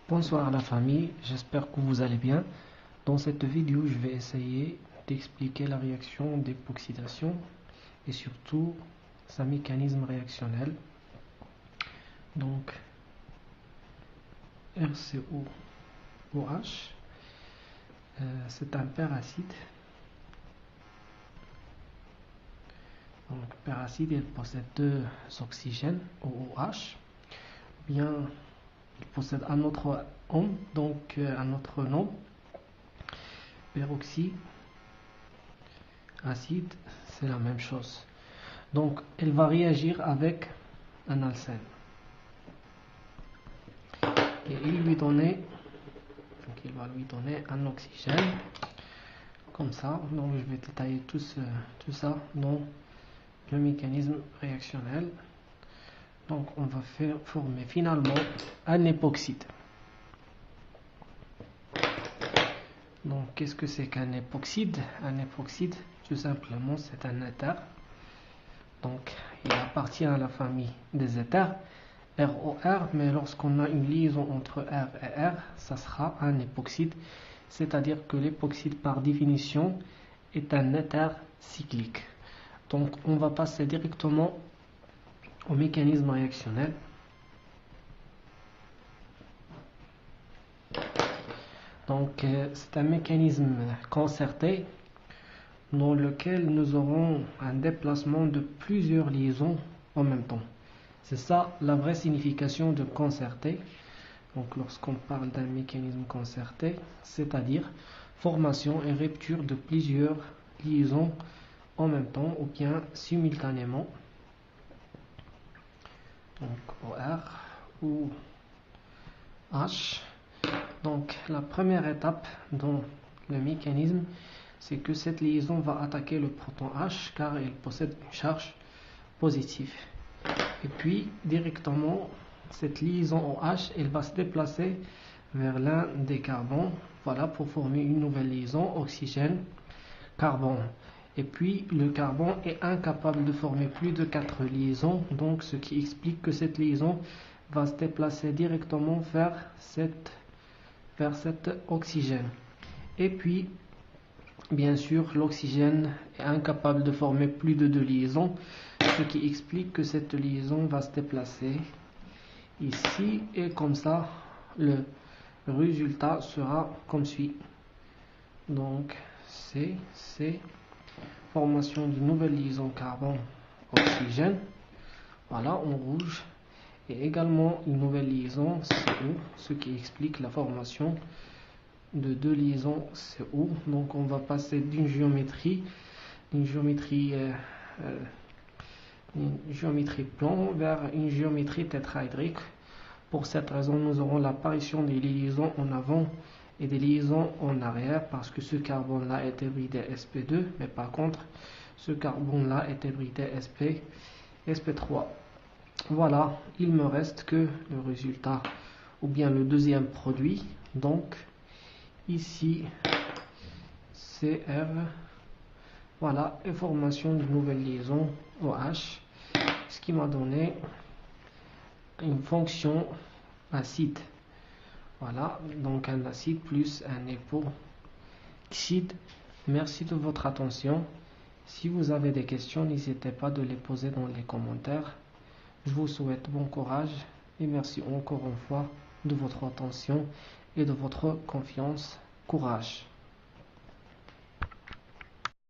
Bonsoir la famille, j'espère que vous allez bien. Dans cette vidéo, je vais essayer d'expliquer la réaction d'époxydation et surtout sa mécanisme réactionnel. Donc, RCOOH, c'est un peracide. Donc, peracide, il possède deux oxygènes, OOH. Bien, il possède un autre un autre nom, peroxyacide, c'est la même chose. Donc, elle va réagir avec un alcène. Et il va lui donner un oxygène, comme ça. Donc, je vais détailler tout ça dans le mécanisme réactionnel. Donc, on va former finalement un époxyde. Donc, qu'est-ce que c'est qu'un époxyde? Un époxyde, tout simplement, c'est un éther. Donc, il appartient à la famille des éthers, ROR, mais lorsqu'on a une liaison entre R et R, ça sera un époxyde. C'est-à-dire que l'époxyde, par définition, est un éther cyclique. Donc, on va passer directement au mécanisme réactionnel. Donc, c'est un mécanisme concerté dans lequel nous aurons un déplacement de plusieurs liaisons en même temps. C'est ça la vraie signification de concerté. Donc, lorsqu'on parle d'un mécanisme concerté, c'est-à-dire formation et rupture de plusieurs liaisons en même temps ou bien simultanément. Donc, OR ou H. Donc, la première étape dans le mécanisme, c'est que cette liaison va attaquer le proton H car il possède une charge positive. Et puis, directement, cette liaison OH, elle va se déplacer vers l'un des carbones, voilà, pour former une nouvelle liaison oxygène-carbone. Et puis, le carbone est incapable de former plus de 4 liaisons, donc ce qui explique que cette liaison va se déplacer directement vers cet oxygène. Et puis, bien sûr, l'oxygène est incapable de former plus de 2 liaisons, ce qui explique que cette liaison va se déplacer ici, et comme ça, le résultat sera comme suit. Donc, c'est formation d'une nouvelle liaison carbone-oxygène, voilà, en rouge, et également une nouvelle liaison CO, ce qui explique la formation de 2 liaisons CO. Donc, on va passer d'une géométrie plan vers une géométrie tétraédrique. Pour cette raison, nous aurons l'apparition des liaisons en avant et des liaisons en arrière, parce que ce carbone-là est hybridé sp2, mais par contre, ce carbone-là est hybridé sp3. Voilà, il me reste que le résultat, ou bien le deuxième produit. Donc, ici, CR, voilà, et formation d'une nouvelle liaison OH, ce qui m'a donné une fonction acide. Voilà, donc un acide plus un époxyde. Merci de votre attention. Si vous avez des questions, n'hésitez pas de les poser dans les commentaires. Je vous souhaite bon courage et merci encore une fois de votre attention et de votre confiance. Courage.